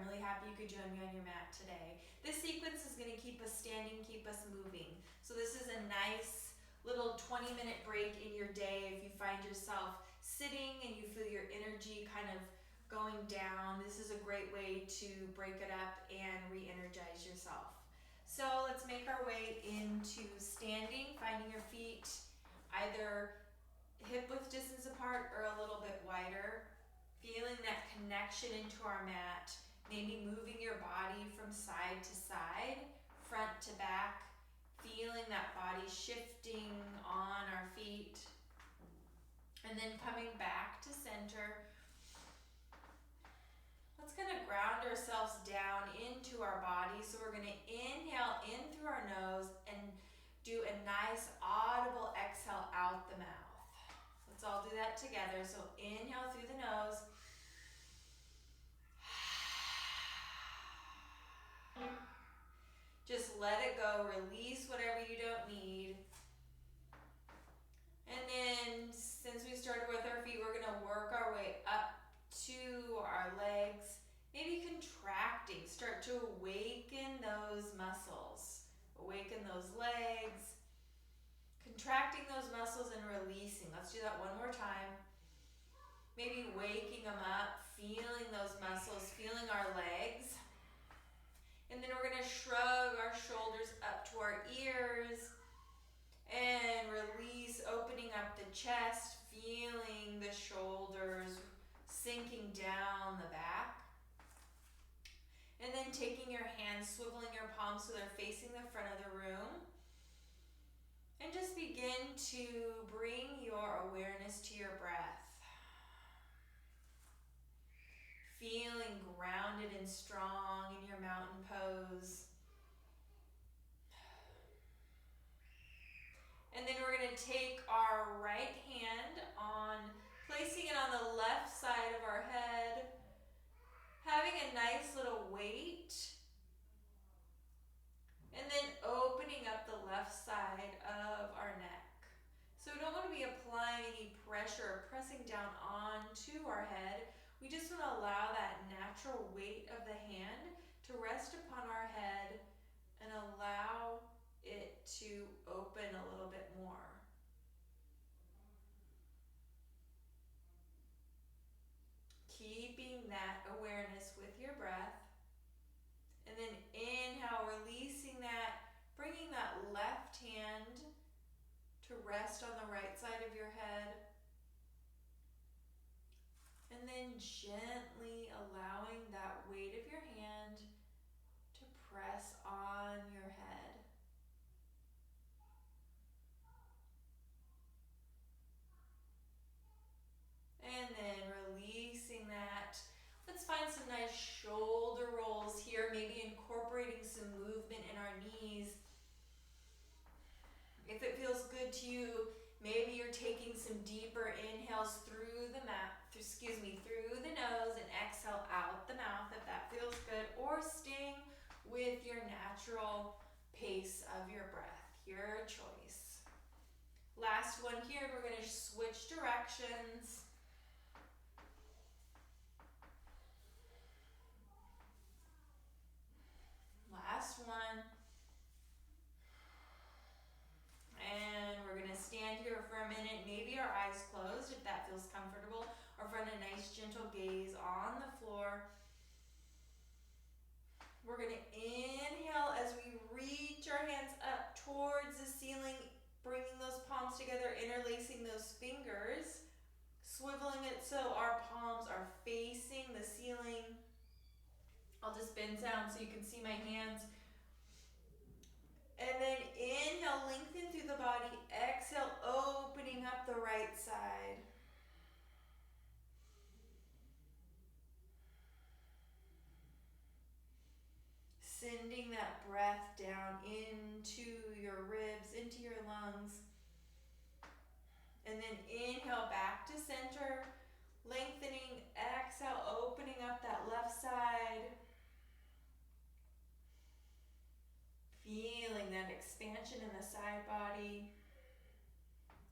I'm really happy you could join me on your mat today. This sequence is going to keep us standing, keep us moving. So this is a nice little 20-minute break in your day if you find yourself sitting and you feel your energy kind of going down. This is a great way to break it up and re-energize yourself. So let's make our way into standing, finding your feet either hip width distance apart or a little bit wider. Feeling that connection into our mat, maybe moving your body from side to side, front to back, feeling that body shifting on our feet, and then coming back to center. Let's kind of ground ourselves down into our body. So we're going to inhale in through our nose and do a nice audible exhale out the mouth. Let's all do that together. So inhale through the nose. Just let it go. Release whatever you don't need. And then since we started with our feet, we're going to work our way up to our legs. Maybe contracting. Start to awaken those muscles. Awaken those legs. Contracting those muscles and releasing. Let's do that one more time. Maybe waking them up, feeling those muscles, feeling our legs. And then we're going to shrug our shoulders up to our ears and release, opening up the chest, feeling the shoulders sinking down the back. And then taking your hands, swiveling your palms so they're facing the front of the room. And just begin to bring your awareness to your breath. Feeling grounded and strong in your mountain pose. And then we're going to take our right hand on, placing it on the left side of our head, having a nice little weight. And then opening up the left side of our neck. So we don't want to be applying any pressure or pressing down onto our head. We just want to allow that natural weight of the hand to rest upon our head and allow it to open a little bit more. Keeping that awareness with your breath. And then inhale, releasing that, bringing that left hand to rest on the right side of your head. And then gently allowing that weight of your hand to press on your head. And then releasing that. Let's find some nice shoulder rolls here, maybe incorporating some movement in our knees. If it feels good to you, maybe you're taking some deeper inhales through the through the nose and exhale out the mouth if that feels good, or staying with your natural pace of your breath, your choice. Last one here, we're going to switch directions. Last one. And we're going to stand here for a minute, maybe our eyes closed if that feels comfortable, or find a nice gentle gaze on the floor. We're going to inhale as we reach our hands up towards the ceiling, bringing those palms together, interlacing those fingers, swiveling it so our palms are facing the ceiling. I'll just bend down so you can see my hands. And then inhale, lengthen through the body. Exhale, opening up the right side. Sending that breath down into your ribs, into your lungs. And then inhale back to center. Lengthening, exhale, opening up that left side. Feeling that expansion in the side body.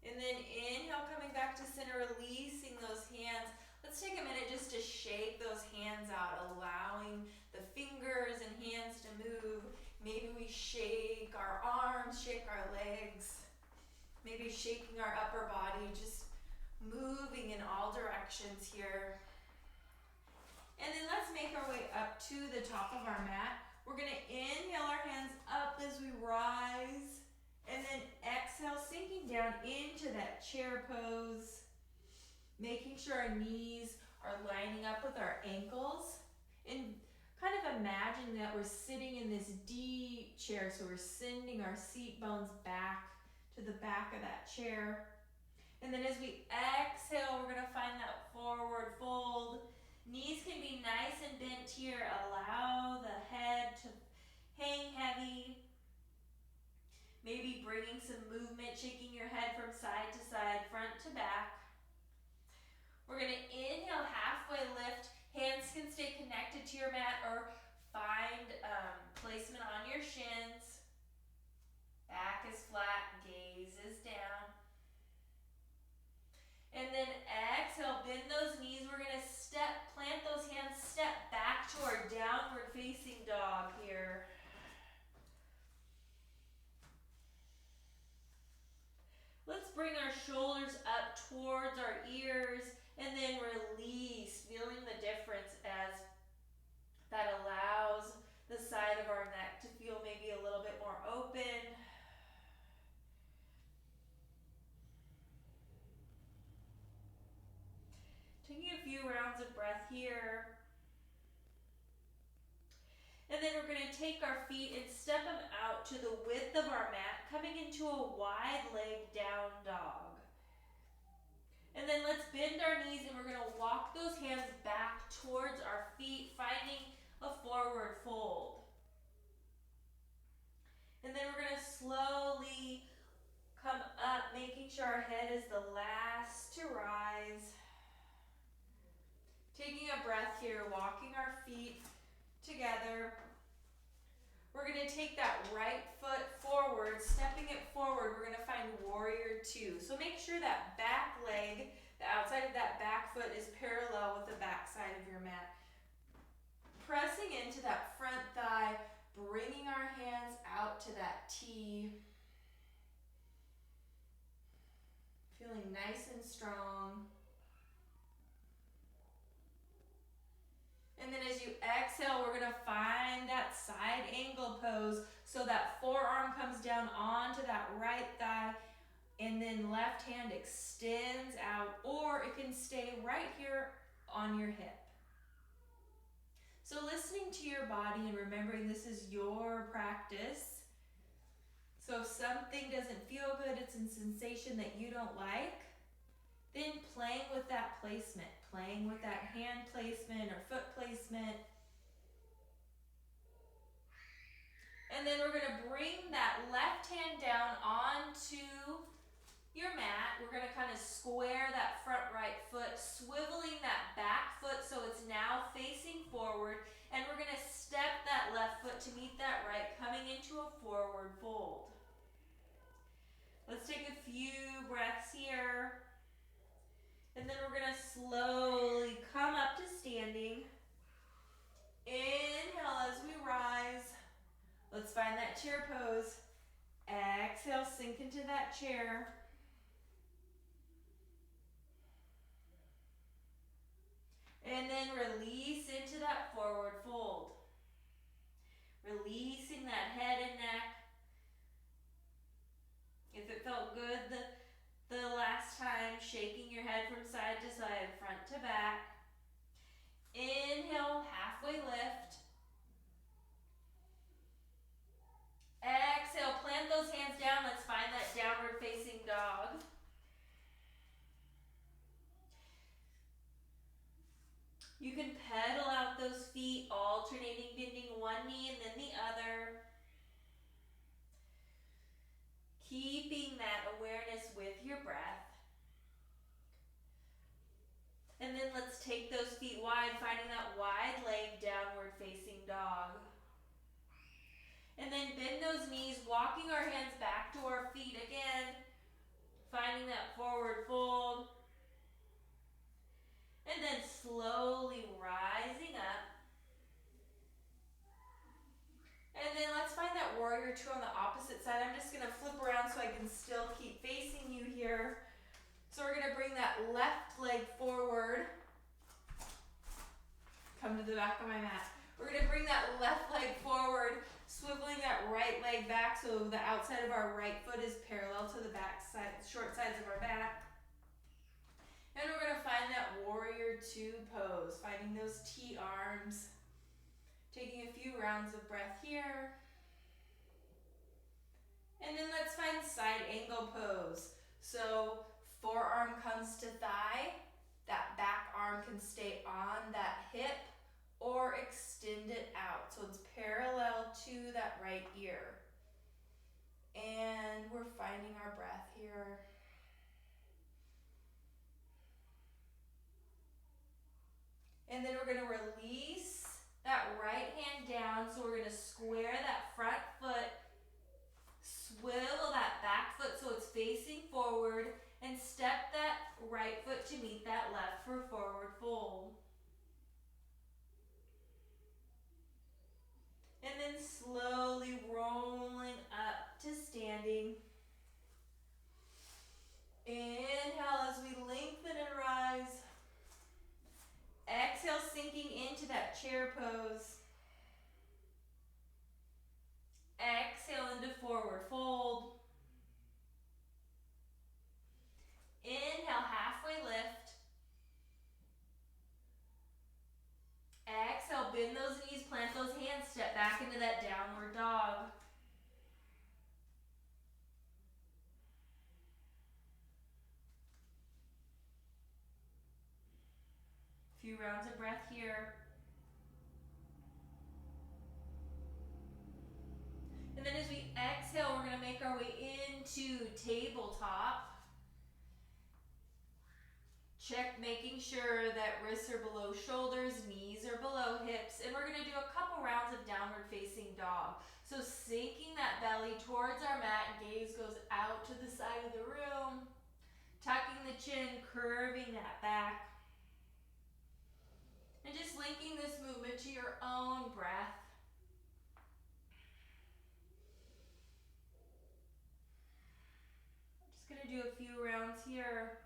And then inhale, coming back to center, releasing those hands. Let's take a minute just to shake those hands out, allowing shake our arms, shake our legs, maybe shaking our upper body, just moving in all directions here. And then let's make our way up to the top of our mat. We're gonna inhale our hands up as we rise, and then exhale, sinking down into that chair pose, making sure our knees are lining up with our ankles. And kind of imagine that we're sitting in this deep chair, so we're sending our seat bones back to the back of that chair. And then as we exhale, we're gonna find that forward fold. Knees can be nice and bent here. Allow the head to hang heavy. Maybe bringing some movement, shaking your head from side to side, front to back. We're gonna inhale, halfway lift. Hands can stay connected to your mat or find placement on your shins. Back is flat, gaze is down. And then exhale, bend those knees. We're gonna plant those hands, step back to our downward facing dog here. Let's bring our shoulders up towards our ears and then release, feeling the difference as that allows the side of our neck to feel maybe a little bit more open. Taking a few rounds of breath here. And then we're going to take our feet and step them out to the width of our mat, coming into a wide leg down dog. And then let's bend our knees and we're going to walk those hands back towards our feet, finding a forward fold. And then we're going to slowly come up, making sure our head is the last to rise. Taking a breath here, walking our feet together. We're going to take that right foot forward, stepping it forward. We're going to find warrior two. So make sure that back leg, the outside of that back foot is parallel with the back side of your mat. Pressing into that front thigh, bringing our hands out to that T. Feeling nice and strong. And then as you exhale, we're gonna find that side angle pose so that forearm comes down onto that right thigh and then left hand extends out, or it can stay right here on your hip. So listening to your body and remembering this is your practice. So if something doesn't feel good, it's a sensation that you don't like, then playing with that placement, playing with that hand placement or foot placement. And then we're gonna bring that left hand down onto your mat. We're gonna kind of square that front right foot, swiveling that back foot so it's now facing forward. And we're gonna step that left foot to meet that right, coming into a forward fold. Let's take a few breaths here. And then we're gonna slowly come up to standing. Inhale as we rise. Let's find that chair pose. Exhale, sink into that chair. And then release into that forward fold. Releasing that head and neck. If it felt good the last time, shaking your head from side to side, front to back. Inhale, halfway lift. Exhale, plant those hands down. Let's find that downward facing dog. You can pedal out those feet, alternating, bending one knee and then the other. Keeping that awareness with your breath. And then let's take those feet wide, finding that wide leg downward facing dog. And then bend those knees, walking our hands back to our feet again, finding that forward fold. And then slowly rising up. And then let's find that warrior warrior two on the opposite side. I'm just gonna flip around so I can still keep facing you here. So we're gonna bring that left leg forward. Come to the back of my mat. We're gonna bring that left leg forward, swiveling that right leg back so the outside of our right foot is parallel to the back side, short sides of our back. And we're gonna find that warrior two pose, finding those T arms. Taking a few rounds of breath here. And then let's find side angle pose. So forearm comes to thigh, that back arm can stay on that hip or extend it out. So it's parallel to that right ear. And we're finding our breath here. And then we're gonna release that right hand down. So we're gonna square that front foot, swivel that back foot so it's facing forward, and step that right foot to meet that left for forward fold. And then slowly rolling up to standing. Inhale as we lengthen and rise. Exhale, sinking into that chair pose. Exhale into forward fold. Inhale, halfway lift. Exhale, bend those knees, plant those hands, step back into that downward dog. Few rounds of breath here. And then as we exhale, we're gonna make our way into tabletop. Check making sure that wrists are below shoulders, knees are below hips, and we're gonna do a couple rounds of downward facing dog. So sinking that belly towards our mat, gaze goes out to the side of the room, tucking the chin, curving that back. And just linking this movement to your own breath. I'm just gonna do a few rounds here.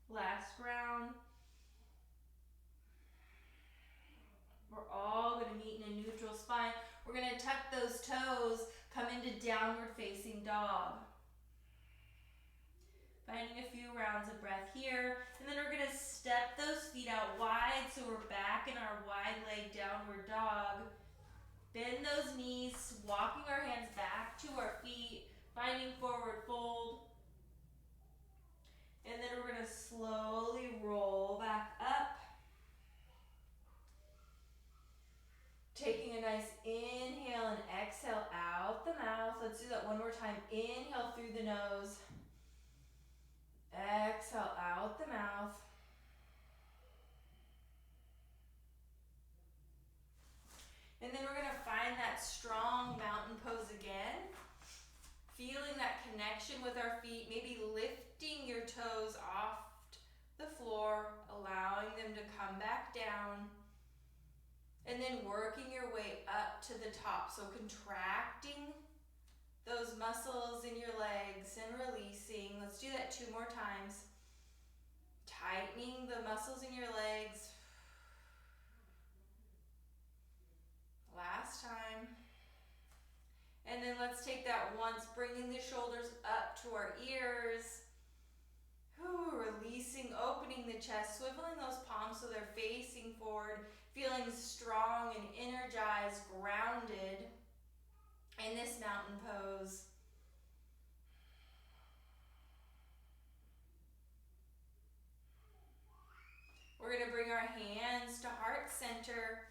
Last round. We're all gonna meet in a neutral spine. We're gonna tuck those toes, come into downward facing dog. Finding a few rounds of breath here. And then we're gonna step those feet out wide so we're back in our wide leg downward dog. Bend those knees, walking our hands back to our feet, finding forward fold. And then we're gonna slowly roll back up. Taking a nice inhale and exhale out the mouth. Let's do that one more time. Inhale through the nose. Exhale out the mouth. And then we're gonna find that strong mountain pose again. Feeling that connection with our feet, maybe lifting your toes off the floor, allowing them to come back down. And then working your way up to the top. So contracting those muscles in your legs and releasing. Let's do that 2 more times. Tightening the muscles in your legs. Last time. And then let's take that once, bringing the shoulders up to our ears. Releasing, opening the chest, swiveling those palms so they're facing forward, feeling strong and energized, grounded in this mountain pose. We're gonna bring our hands to heart center.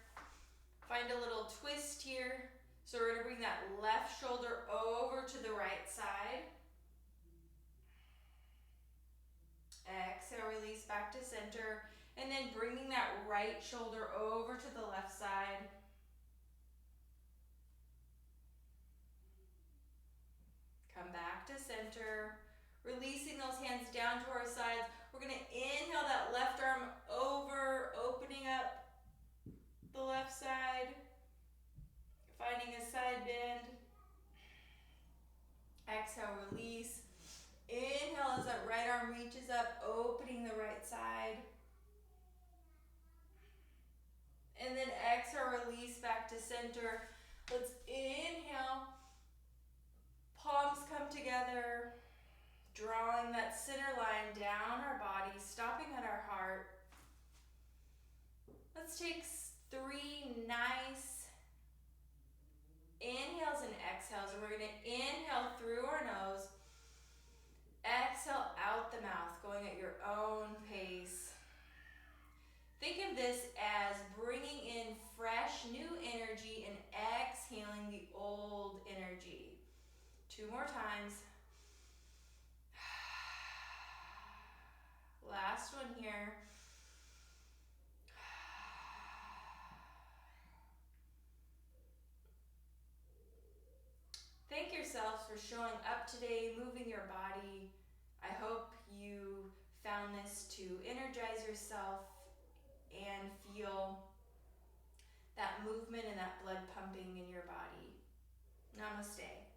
Find a little twist here. So we're gonna bring that left shoulder over to the right side. Exhale, release back to center. And then bringing that right shoulder over to the left side. Come back to center. Releasing those hands down to our sides. We're gonna inhale that left arm over, opening up the left side. Let's take 3 nice inhales and exhales. And we're going to inhale through our nose, exhale out the mouth, going at your own pace. Think of this as bringing in fresh new energy and exhaling the old energy. 2 more times. Last one here. Thank yourselves for showing up today, moving your body. I hope you found this to energize yourself and feel that movement and that blood pumping in your body. Namaste.